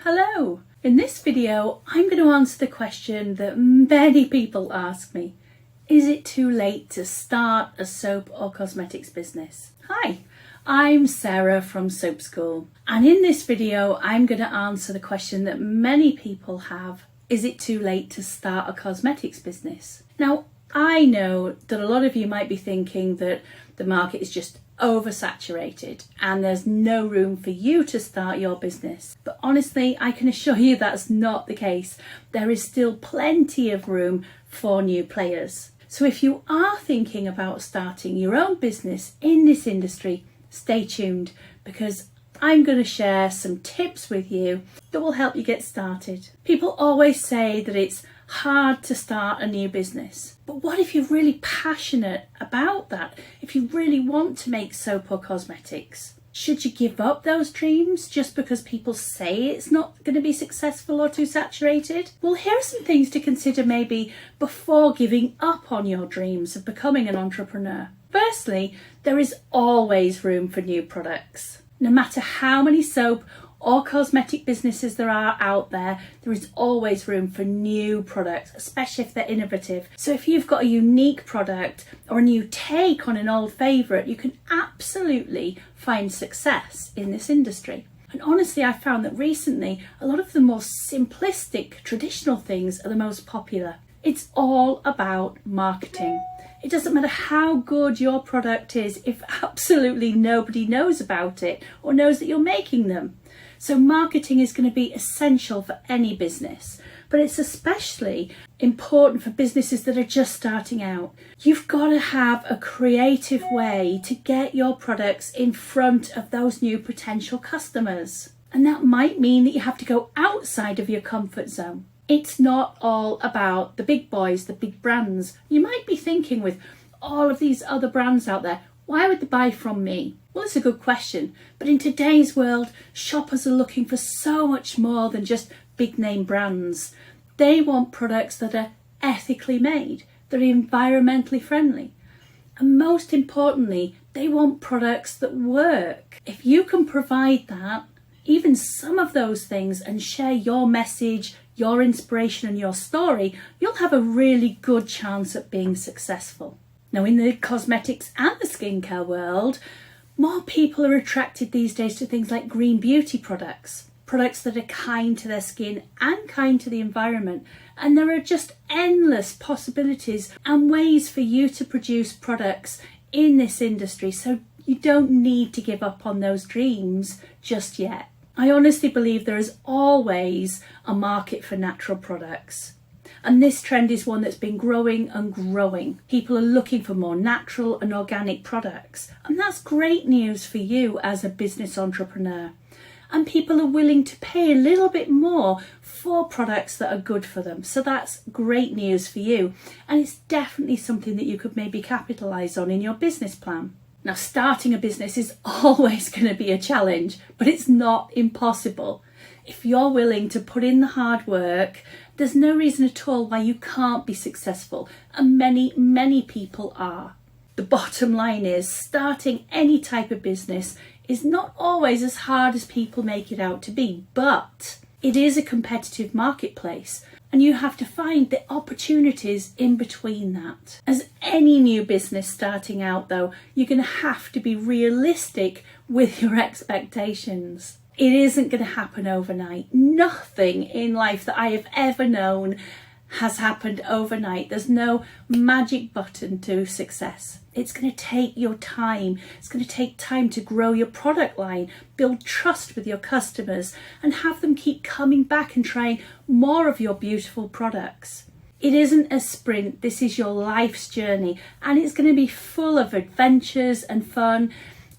Hello! In this video, I'm going to answer the question that many people ask me. Is it too late to start a soap or cosmetics business? Hi, I'm Sarah from Soap School, and in this video, I'm going to answer the question that many people have. Is it too late to start a cosmetics business? Now, I know that a lot of you might be thinking that the market is just oversaturated and there's no room for you to start your business. But honestly, I can assure you that's not the case. There is still plenty of room for new players. So if you are thinking about starting your own business in this industry, stay tuned because I'm going to share some tips with you that will help you get started. People always say that it's hard to start a new business. But what if you're really passionate about that? If you really want to make soap or cosmetics? Should you give up those dreams just because people say it's not going to be successful or too saturated? Well, here are some things to consider maybe before giving up on your dreams of becoming an entrepreneur. Firstly, there is always room for new products. No matter how many soap or cosmetic businesses there are out there, there is always room for new products, especially if they're innovative. So if you've got a unique product or a new take on an old favourite, you can absolutely find success in this industry. And honestly, I found that recently, a lot of the more simplistic, traditional things are the most popular. It's all about marketing. It doesn't matter how good your product is if absolutely nobody knows about it or knows that you're making them. So marketing is going to be essential for any business, but it's especially important for businesses that are just starting out. You've got to have a creative way to get your products in front of those new potential customers. And that might mean that you have to go outside of your comfort zone. It's not all about the big boys, the big brands. You might be thinking, with all of these other brands out there, why would they buy from me? Well, it's a good question, but in today's world, shoppers are looking for so much more than just big name brands. They want products that are ethically made, that are environmentally friendly. And most importantly, they want products that work. If you can provide that, even some of those things, and share your message, your inspiration and your story, you'll have a really good chance at being successful. Now, in the cosmetics and the skincare world, more people are attracted these days to things like green beauty products that are kind to their skin and kind to the environment. And there are just endless possibilities and ways for you to produce products in this industry. So you don't need to give up on those dreams just yet. I honestly believe there is always a market for natural products. And this trend is one that's been growing and growing. People are looking for more natural and organic products. And that's great news for you as a business entrepreneur. And people are willing to pay a little bit more for products that are good for them. So that's great news for you. And it's definitely something that you could maybe capitalise on in your business plan. Now, starting a business is always going to be a challenge, but it's not impossible. If you're willing to put in the hard work, there's no reason at all why you can't be successful, and many people are. The bottom line is, starting any type of business is not always as hard as people make it out to be, but it is a competitive marketplace, and you have to find the opportunities in between that. As any new business starting out though, you're going to have to be realistic with your expectations. It isn't going to happen overnight. Nothing in life that I have ever known has happened overnight. There's no magic button to success. It's going to take your time. It's going to take time to grow your product line, build trust with your customers, and have them keep coming back and trying more of your beautiful products. It isn't a sprint. This is your life's journey, and it's going to be full of adventures and fun,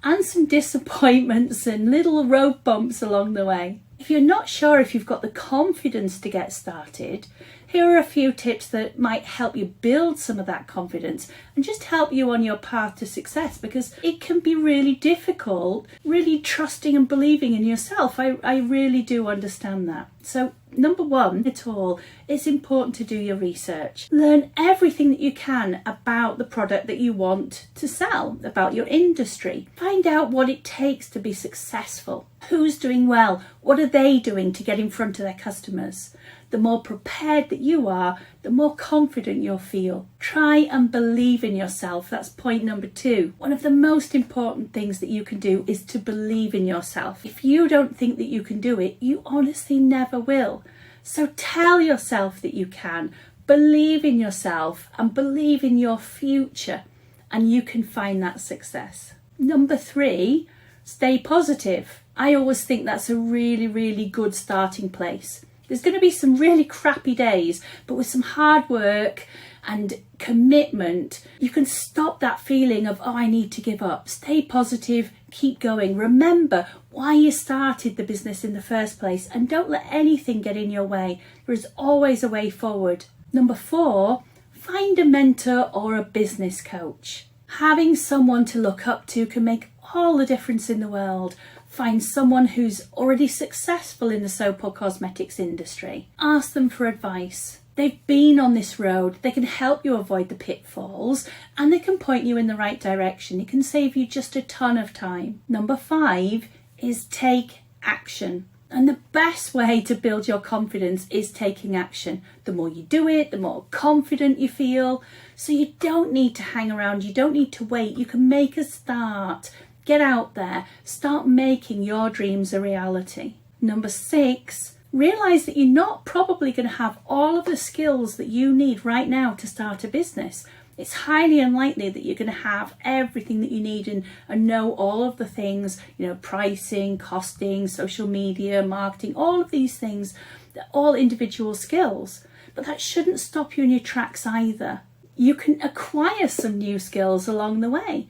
and some disappointments and little road bumps along the way. If you're not sure if you've got the confidence to get started, here are a few tips that might help you build some of that confidence and just help you on your path to success, because it can be really difficult, really trusting and believing in yourself. I really do understand that. So Number one at all, it's important to do your research. Learn everything that you can about the product that you want to sell, about your industry. Find out what it takes to be successful. Who's doing well? What are they doing to get in front of their customers? The more prepared that you are, the more confident you'll feel. Try and believe in yourself. That's point number two. One of the most important things that you can do is to believe in yourself. If you don't think that you can do it, you honestly never will. So tell yourself that you can. Believe in yourself and believe in your future, and you can find that success. Number three, stay positive. I always think that's a really, really good starting place. There's going to be some really crappy days, but with some hard work and commitment, you can stop that feeling of, oh, I need to give up. Stay positive, keep going. Remember why you started the business in the first place, and don't let anything get in your way. There is always a way forward. Number four, find a mentor or a business coach. Having someone to look up to can make all the difference in the world. Find someone who's already successful in the soap or cosmetics industry. Ask them for advice. They've been on this road. They can help you avoid the pitfalls, and they can point you in the right direction. It can save you just a ton of time. Number five is take action. And the best way to build your confidence is taking action. The more you do it, the more confident you feel. So you don't need to hang around. You don't need to wait. You can make a start. Get out there, start making your dreams a reality. Number six, realize that you're not probably going to have all of the skills that you need right now to start a business. It's highly unlikely that you're going to have everything that you need and know all of the things, pricing, costing, social media, marketing, all of these things. They're all individual skills, but that shouldn't stop you in your tracks either. You can acquire some new skills along the way.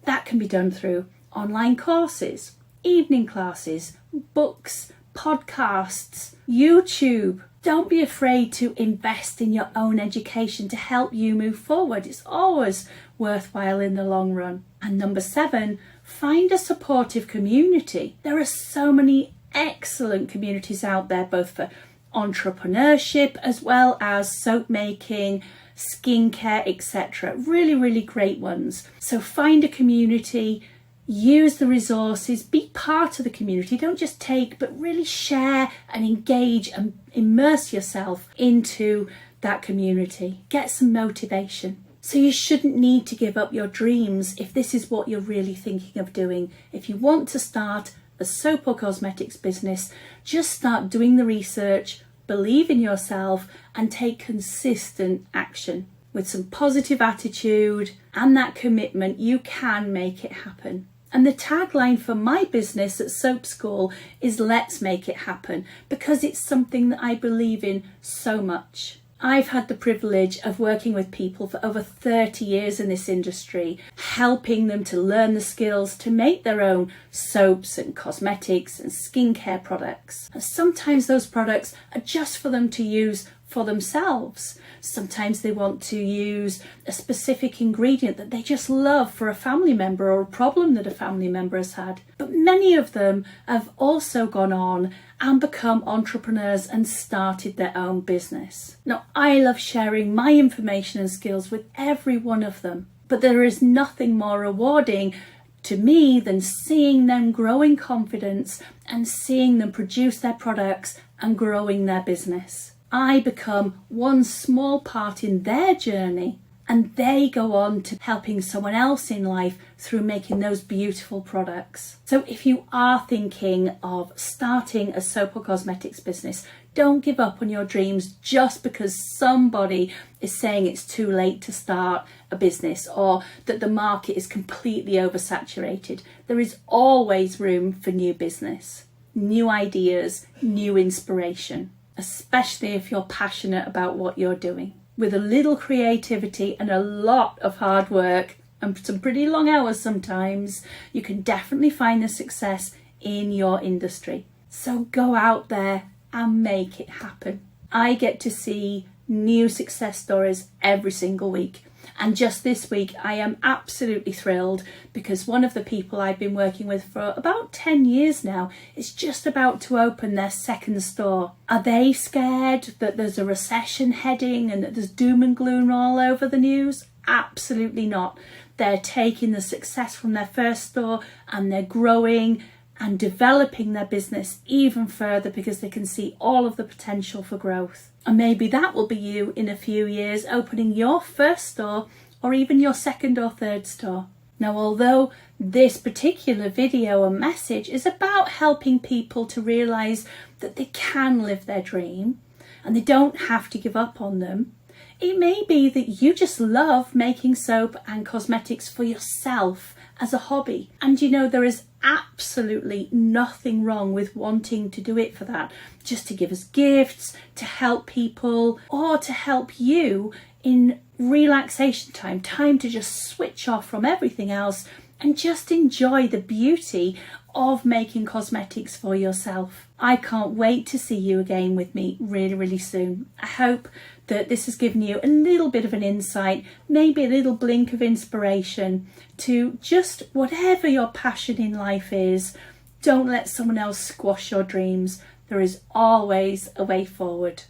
That can be done through online courses, evening classes, books, podcasts, YouTube. Don't be afraid to invest in your own education to help you move forward. It's always worthwhile in the long run. And number seven, find a supportive community. There are so many excellent communities out there, both for entrepreneurship as well as soap making, skincare, etc. Really, really great ones. So find a community, use the resources, be part of the community. Don't just take, but really share and engage and immerse yourself into that community. Get some motivation. So you shouldn't need to give up your dreams if this is what you're really thinking of doing. If you want to start a soap or cosmetics business, just start doing the research, believe in yourself, and take consistent action. With some positive attitude and that commitment, you can make it happen. And the tagline for my business at Soap School is "Let's make it happen," because it's something that I believe in so much. I've had the privilege of working with people for over 30 years in this industry, helping them to learn the skills to make their own soaps and cosmetics and skincare products. And sometimes those products are just for them to use for themselves. Sometimes they want to use a specific ingredient that they just love for a family member or a problem that a family member has had. But many of them have also gone on and become entrepreneurs and started their own business. Now, I love sharing my information and skills with every one of them, but there is nothing more rewarding to me than seeing them grow in confidence and seeing them produce their products and growing their business. I become one small part in their journey, and they go on to helping someone else in life through making those beautiful products. So if you are thinking of starting a soap or cosmetics business, don't give up on your dreams just because somebody is saying it's too late to start a business or that the market is completely oversaturated. There is always room for new business, new ideas, new inspiration, especially if you're passionate about what you're doing. With a little creativity and a lot of hard work and some pretty long hours sometimes, you can definitely find the success in your industry. So go out there and make it happen. I get to see new success stories every single week. And just this week, I am absolutely thrilled because one of the people I've been working with for about 10 years now is just about to open their second store. Are they scared that there's a recession heading and that there's doom and gloom all over the news? Absolutely not. They're taking the success from their first store and they're growing and developing their business even further because they can see all of the potential for growth. And maybe that will be you in a few years, opening your first store or even your second or third store. Now, although this particular video and message is about helping people to realise that they can live their dream and they don't have to give up on them, it may be that you just love making soap and cosmetics for yourself as a hobby. And you know, there is absolutely nothing wrong with wanting to do it for that, just to give us gifts, to help people, or to help you in relaxation time to just switch off from everything else and just enjoy the beauty of making cosmetics for yourself. I can't wait to see you again with me really, really soon. I hope that this has given you a little bit of an insight, maybe a little blink of inspiration to just whatever your passion in life is, don't let someone else squash your dreams. There is always a way forward.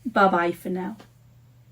Bye-bye for now.